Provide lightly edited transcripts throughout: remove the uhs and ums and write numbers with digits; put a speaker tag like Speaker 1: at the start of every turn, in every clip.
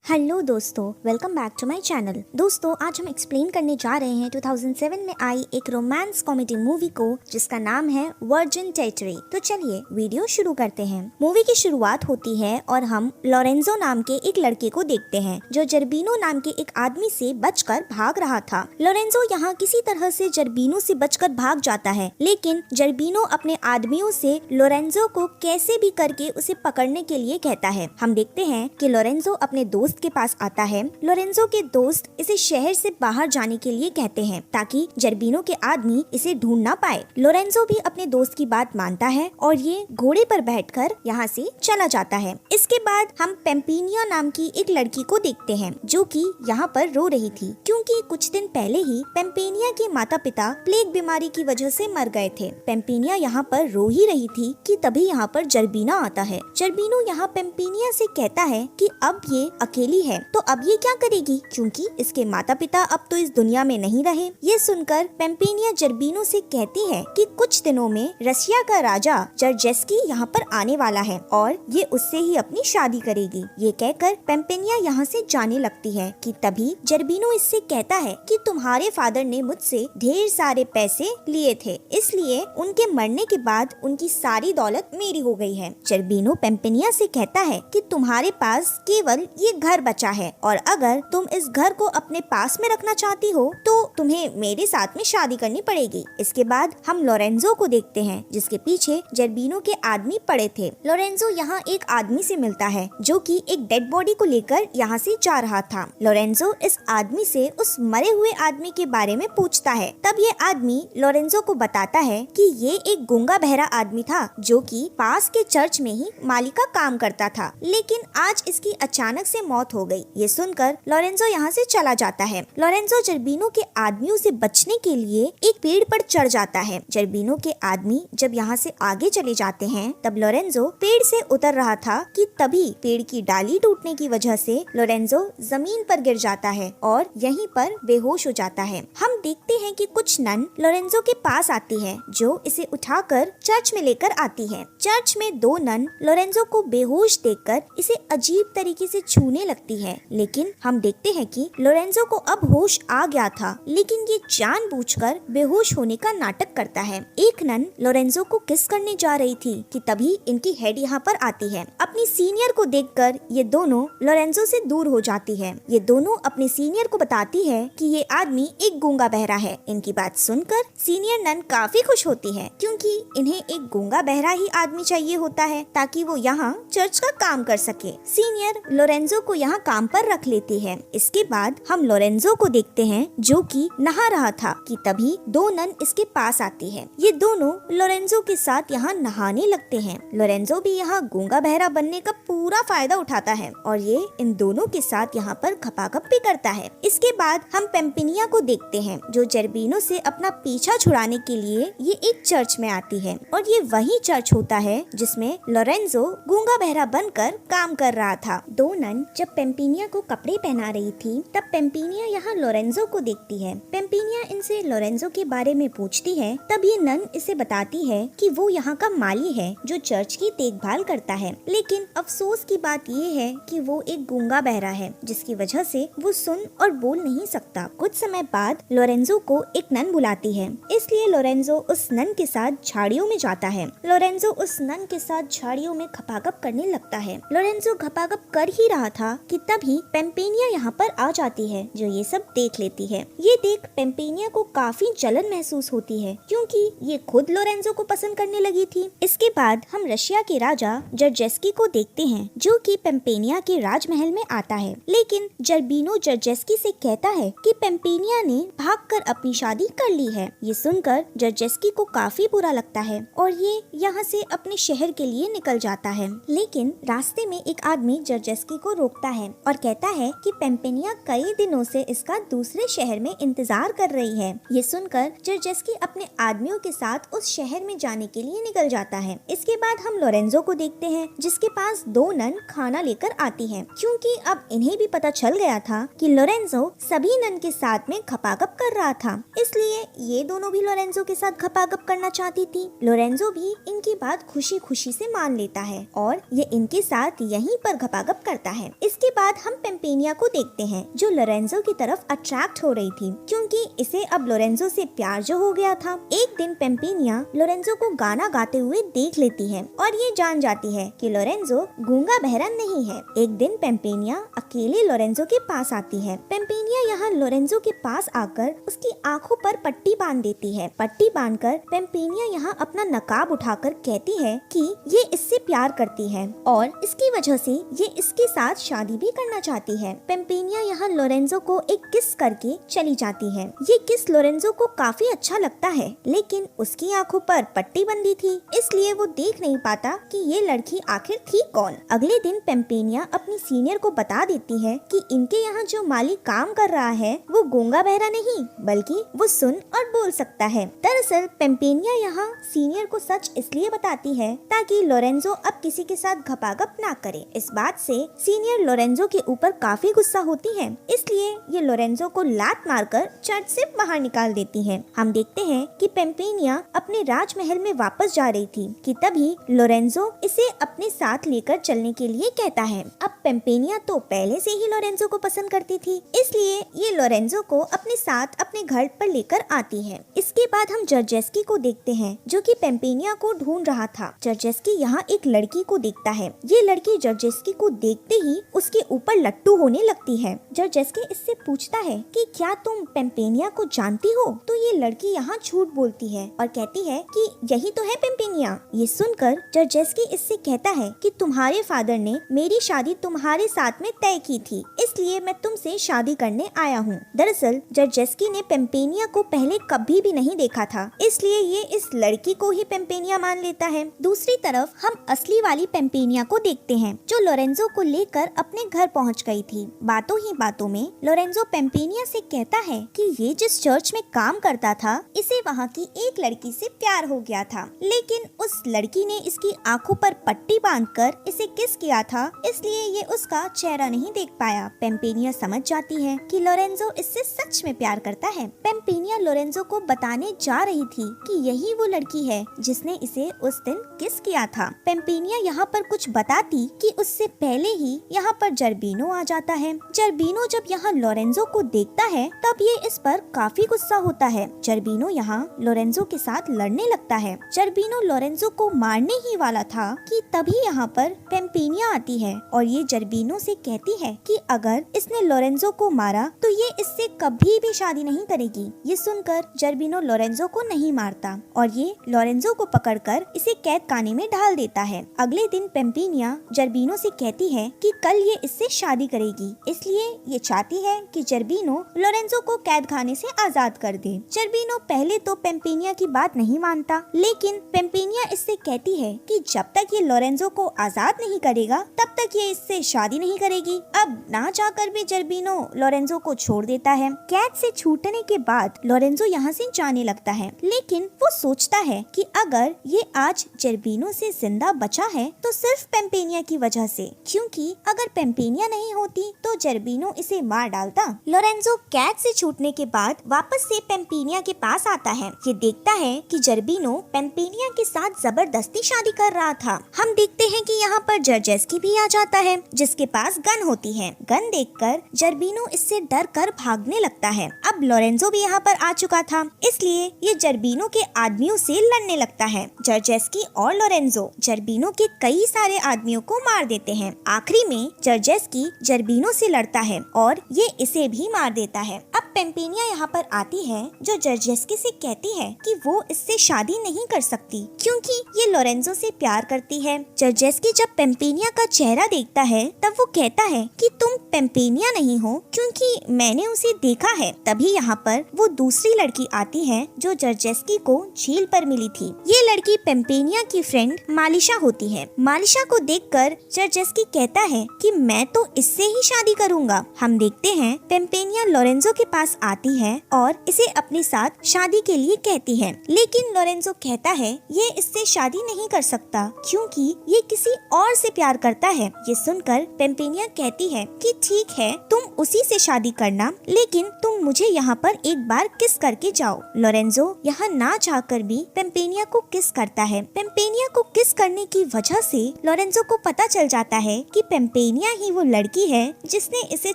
Speaker 1: Hello दोस्तों, welcome back to my channel. दोस्तों, आज हम एक्सप्लेन करने जा रहे हैं 2007 में आई एक रोमांस कॉमेडी मूवी को जिसका नाम है वर्जिन टेरिटरी। तो चलिए वीडियो शुरू करते हैं। मूवी की शुरुआत होती है और हम लोरेंजो नाम के एक लड़के को देखते हैं जो जर्बिनो नाम के एक आदमी से बचकर भाग रहा था। लोरेंजो यहाँ किसी तरह से जर्बिनो से बचकर भाग जाता है, लेकिन जर्बिनो अपने आदमियों से लोरेंजो को कैसे भी करके उसे पकड़ने के लिए कहता है। हम देखते हैं कि लोरेंजो अपने दोस्त के पास आता है। लोरेंजो के दोस्त इसे शहर से बाहर जाने के लिए कहते हैं ताकि जर्बिनो के आदमी इसे ढूंढ ना पाए। लोरेंजो भी अपने दोस्त की बात मानता है और ये घोड़े पर बैठकर यहाँ से चला जाता है। इसके बाद हम पेम्पिनिया नाम की एक लड़की को देखते हैं जो कि यहाँ पर रो रही थी क्योंकि कुछ दिन पहले ही पेम्पिनिया के माता पिता प्लेग बीमारी की वजह से मर गए थे। पेम्पिनिया यहाँ पर रो ही रही थी कि तभी यहाँ पर जर्बिना आता है। जर्बिनो यहाँ पेम्पिनिया से कहता है कि अब ये अकेली है तो अब ये क्या करेगी क्योंकि इसके माता पिता अब तो इस दुनिया में नहीं रहे। ये सुनकर पेम्पिनिया जर्बिनो से कहती है कि कुछ दिनों में रशिया का राजा जर्जेस्की यहाँ पर आने वाला है और ये उससे ही अपनी शादी करेगी। ये कहकर पेम्पिनिया यहाँ से जाने लगती है कि तभी जर्बिनो इससे कहता है कि तुम्हारे फादर ने मुझसे ढेर सारे पैसे लिए थे, इसलिए उनके मरने के बाद उनकी सारी दौलत मेरी हो गई है। जर्बिनो पेम्पिनिया से कहता है कि तुम्हारे पास केवल ये घर बचा है और अगर तुम इस घर को अपने पास में रखना चाहती हो तो तुम्हें मेरे साथ में शादी करनी पड़ेगी। इसके बाद हम लोरेंजो को देखते हैं जिसके पीछे जर्बिनो के आदमी पड़े थे। लोरेंजो यहाँ एक आदमी से मिलता है जो कि एक डेड बॉडी को लेकर यहाँ से जा रहा था। लोरेंजो इस आदमी से उस मरे हुए आदमी के बारे में पूछता है। तब ये आदमी लोरेंजो को बताता है कि ये एक गूंगा बहरा आदमी था जो कि पास के चर्च में ही माली का काम करता था, लेकिन आज इसकी अचानक से मौत हो गई। ये सुनकर लोरेंजो यहाँ से चला जाता है। लोरेंजो जर्बिनो के आदमियों से बचने के लिए एक पेड़ पर चढ़ जाता है। जर्बिनो के आदमी जब यहाँ से आगे चले जाते हैं तब लोरेंजो पेड़ से उतर रहा था कि तभी पेड़ की डाली टूटने की वजह से लोरेंजो जमीन पर गिर जाता है और यहीं पर बेहोश हो जाता है। हम देखते हैं कि कुछ नन लोरेंजो के पास आती है जो इसे उठाकर चर्च में लेकर आती है। चर्च में दो नन लोरेंजो को बेहोश देखकर इसे अजीब तरीके से छूने लगती है, लेकिन हम देखते हैं कि लोरेंजो को अब होश आ गया था, लेकिन ये जानबूझकर बेहोश होने का नाटक करता है। एक नन लोरेंजो को किस करने जा रही थी कि तभी इनकी हेड यहाँ पर आती है। अपनी सीनियर को देखकर ये दोनों लोरेंजो से दूर हो जाती है। ये दोनों अपने सीनियर को बताती है कि ये आदमी एक गूंगा बहरा है। इनकी बात सुनकर सीनियर नन काफी खुश होती है क्योंकि इन्हें एक गूंगा बहरा ही आदमी चाहिए होता है ताकि वो यहाँ चर्च का काम कर सके। सीनियर लोरेंजो को यहाँ काम पर रख लेती है। इसके बाद हम लोरेंजो को देखते हैं जो कि नहा रहा था कि तभी दो नन इसके पास आती है। ये दोनों लोरेंजो के साथ यहाँ नहाने लगते हैं। लोरेंजो भी यहाँ गूंगा बहरा बनने का पूरा फायदा उठाता है और ये इन दोनों के साथ यहाँ पर खपाखप भी करता है। इसके बाद हम पेम्पिनिया को देखते हैं जो जर्बिनो से अपना पीछा छुड़ाने के लिए ये एक चर्च में आती है और ये वही चर्च होता है जिसमें लोरेंजो गूंगा बहरा बनकर काम कर रहा था। दो नन जब पेम्पिनिया को कपड़े पहना रही थी तब पेम्पिनिया यहाँ लोरेंजो को देखती है। पेम्पिनिया इनसे लोरेंजो के बारे में पूछती है। तब ये नन इसे बताती है कि वो यहाँ का माली है जो चर्च की देखभाल करता है, लेकिन अफसोस की बात ये है कि वो एक गूंगा बहरा है जिसकी वजह से वो सुन और बोल नहीं सकता। कुछ समय बाद लोरेंजो को एक नन बुलाती है, इसलिए लोरेंजो उस नन के साथ झाड़ियों में जाता है। लोरेंजो उस नन के साथ झाड़ियों में खपाखप करने लगता है। लोरेंजो खपाखप कर ही रहा था कि तभी पेम्पिनिया यहाँ पर आ जाती है जो ये सब देख लेती है। ये देख पेम्पिनिया को काफी जलन महसूस होती है क्योंकि ये खुद लोरेंजो को पसंद करने लगी थी। इसके बाद हम रशिया के राजा जर्जेस्की को देखते हैं जो कि पेम्पिनिया के राजमहल में आता है, लेकिन जर्बिनो जर्जेस्की से कहता है कि पेम्पिनिया ने भागकर अपनी शादी कर ली है। ये सुनकर जर्जेस्की को काफी बुरा लगता है और ये यहाँ से अपने शहर के लिए निकल जाता है, लेकिन रास्ते में एक आदमी जर्जेस्की को रोकता है और कहता है कि पेम्पिनिया कई दिनों से इसका दूसरे शहर में इंतजार कर रही है। ये सुनकर जर्जेस्की अपने आदमियों के साथ उस शहर में जाने के लिए निकल जाता है। इसके बाद हम लोरेंजो को देखते हैं जिसके पास दो नन खाना लेकर आती हैं, क्योंकि अब इन्हें भी पता चल गया था कि लोरेंजो सभी नन के साथ में खपाखप कर रहा था, इसलिए ये दोनों भी लोरेंजो के साथ खपाखप करना चाहती थी। लोरेंजो भी इनकी बात खुशी खुशी से मान लेता है और ये इनके साथ यहीं पर खपाखप करता है। इस इसके बाद हम पेम्पेनिया को देखते हैं जो लोरेंजो की तरफ अट्रैक्ट हो रही थी क्योंकि इसे अब लोरेंजो से प्यार जो हो गया था। एक दिन पेम्पेनिया लोरेंजो को गाना गाते हुए देख लेती है और ये जान जाती है कि लोरेंजो गूंगा बहरा नहीं है। एक दिन पेम्पेनिया अकेले लोरेंजो के पास आती है। पेम्पेनिया यहाँ लोरेंजो के पास आकर उसकी आंखों पर पट्टी बांध देती है। पट्टी बांधकर पेम्पेनिया यहाँ अपना नकाब उठाकर कहती है कि ये इससे प्यार करती है और इसकी वजह से ये इसके साथ शादी भी करना चाहती है। पेम्पेनिया यहाँ लोरेंजो को एक किस करके चली जाती है। ये किस लोरेंजो को काफी अच्छा लगता है लेकिन उसकी आंखों पर पट्टी बंधी थी इसलिए वो देख नहीं पाता कि ये लड़की आखिर थी कौन। अगले दिन पेम्पेनिया अपनी सीनियर को बता देती है कि इनके यहाँ जो माली काम कर रहा है वो गूंगा बहरा नहीं बल्कि वो सुन और बोल सकता है। दरअसल पेम्पेनिया यहाँ सीनियर को सच इसलिए बताती है ताकि लोरेंजो अब किसी के साथ घपाघप ना करे। इस बात से सीनियर लोरेंजो के ऊपर काफी गुस्सा होती है इसलिए ये लोरेंजो को लात मारकर चर्च से बाहर निकाल देती है। हम देखते हैं कि पेम्पेनिया अपने राजमहल में वापस जा रही थी कि तभी लोरेंजो इसे अपने साथ लेकर चलने के लिए कहता है। अब पेम्पेनिया तो पहले से ही लोरेंजो को पसंद करती थी इसलिए ये लोरेंजो को अपने साथ अपने घर पर लेकर आती है। इसके बाद हम जर्जेस्की को देखते हैं जो कि पेम्पेनिया को ढूंढ रहा था। जर्जेस्की यहाँ एक लड़की को देखता है। ये लड़की जर्जेस्की को देखते ही उसके ऊपर लट्टू होने लगती है। जर्जेस्की इससे पूछता है कि क्या तुम पेम्पेनिया को जानती हो? तो ये लड़की यहाँ झूठ बोलती है और कहती है कि यही तो है पेम्पेनिया। ये सुनकर जर्जेस्की इससे कहता है कि तुम्हारे फादर ने मेरी शादी तुम्हारे साथ में तय की थी इसलिए मैं तुमसे शादी करने आया हूँ। दरअसल जर्जेस्की ने पेम्पेनिया को पहले कभी भी नहीं देखा था इसलिए ये इस लड़की को ही पेम्पेनिया मान लेता है। दूसरी तरफ हम असली वाली पेम्पेनिया को देखते हैं जो लोरेंजो को लेकर अपने घर पहुँच गई थी। बातों ही बातों में लोरेंजो पेम्पेनिया से कहता है कि ये जिस चर्च में काम करता था इसे वहाँ की एक लड़की से प्यार हो गया था लेकिन उस लड़की ने इसकी आंखों पर पट्टी बांधकर इसे किस किया था इसलिए ये उसका चेहरा नहीं देख पाया। पेम्पेनिया समझ जाती है कि लोरेंजो इससे सच में प्यार करता है। पेम्पेनिया लोरेंजो को बताने जा रही थी कि यही वो लड़की है जिसने इसे उस दिन किस किया था। पेम्पेनिया यहाँ पर कुछ बताती कि उससे पहले ही यहाँ पर जर्बिनो आ जाता है। जर्बिनो जब यहाँ लोरेंजो को देखता है तब ये इस पर काफी गुस्सा होता है। जर्बिनो यहाँ लोरेंजो के साथ लड़ने लगता है। जर्बिनो लोरेंजो को मारने ही वाला था कि तभी यहाँ पर पेम्पेनिया आती है और ये जर्बिनो से कहती है कि अगर इसने लोरेंजो को मारा तो ये इससे कभी भी शादी नहीं करेगी। ये सुनकर जर्बिनो लोरेंजो को नहीं मारता और ये लोरेंजो को पकड़कर इसे कैद खाने में डाल देता है। अगले दिन पेम्पेनिया जर्बिनो से कहती है कि कल ये इससे शादी करेगी इसलिए ये चाहती है कि जर्बिनो लोरेंजो को कैद खाने से आजाद कर दे। जर्बिनो पहले तो पेम्पेनिया की बात नहीं मानता लेकिन पेम्पेनिया इससे कहती है कि जब तक ये लोरेंजो को आजाद नहीं करेगा तब तक ये इससे शादी नहीं करेगी। अब ना चाहकर भी जर्बिनो लोरेंजो को छोड़ देता है। कैद से छूटने के बाद लोरेंजो यहाँ से जाने लगता है लेकिन वो सोचता है कि अगर ये आज जर्बिनो से जिंदा बचा है तो सिर्फ पेम्पेनिया की वजह से, क्योंकि अगर पेम्पेनिया नहीं होती तो जर्बिनो इसे मार डालता। लोरेंजो कैद से छूटने के बाद वापस से पेम्पेनिया के पास आता है। ये देखता है कि जर्बिनो पेम्पेनिया के साथ जबरदस्ती शादी कर रहा था। हम देखते हैं कि यहाँ पर जर्जेस्की भी आ जाता है जिसके पास गन होती है। गन देखकर जर्बिनो इससे डर कर भागने लगता है। अब लोरेंजो भी यहाँ पर आ चुका था इसलिए ये जर्बिनो के आदमियों से लड़ने लगता है। जर्जेस्की और लोरेंजो जर्बिनो के कई सारे आदमियों को मार देते हैं। आखिरी में जर्जेस्की जर्बिनो से लड़ता है और ये इसे भी मार देता है। अब पेम्पेनिया यहाँ पर आती है जो जर्जेस्की से कहती है कि वो इससे शादी नहीं कर सकती क्योंकि ये लोरेंजो से प्यार करती है। जर्जेस्की जब पेम्पेनिया का चेहरा देखता है तब वो कहता है कि तुम पेम्पेनिया नहीं हो क्योंकि मैंने उसे देखा है। तभी यहाँ पर वो दूसरी लड़की आती है जो जर्जेस्की को झील पर मिली थी। ये लड़की पेम्पेनिया की फ्रेंड मालिशा होती है। मालिशा को देखकर जर्जेस्की कहता है कि मैं तो इससे ही शादी करूँगा। हम देखते हैं पेम्पेनिया लोरेंजो के पास आती है और इसे अपने साथ शादी के लिए कहती है लेकिन लोरेंजो कहता है ये इससे शादी नहीं कर सकता क्योंकि ये किसी और से प्यार करता है। ये सुनकर पेम्पेनिया कहती है कि ठीक है, तुम उसी से शादी करना, लेकिन तुम मुझे यहाँ पर एक बार किस करके जाओ। लोरेंजो यहाँ ना चाहकर भी पेम्पेनिया को किस करता है। पेम्पेनिया को किस करने की वजह से लोरेंजो को पता चल जाता है कि पेम्पेनिया ही वो लड़की है जिसने इसे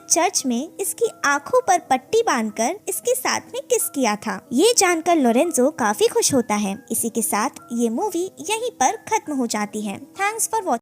Speaker 1: चर्च में इसकी आंखों पर पट्टी बांधकर इसके साथ में किस किया था। ये जानकर लोरेंजो काफी खुश होता है। इसी के साथ ये मूवी यहीं पर खत्म हो जाती है। Thanks for watching.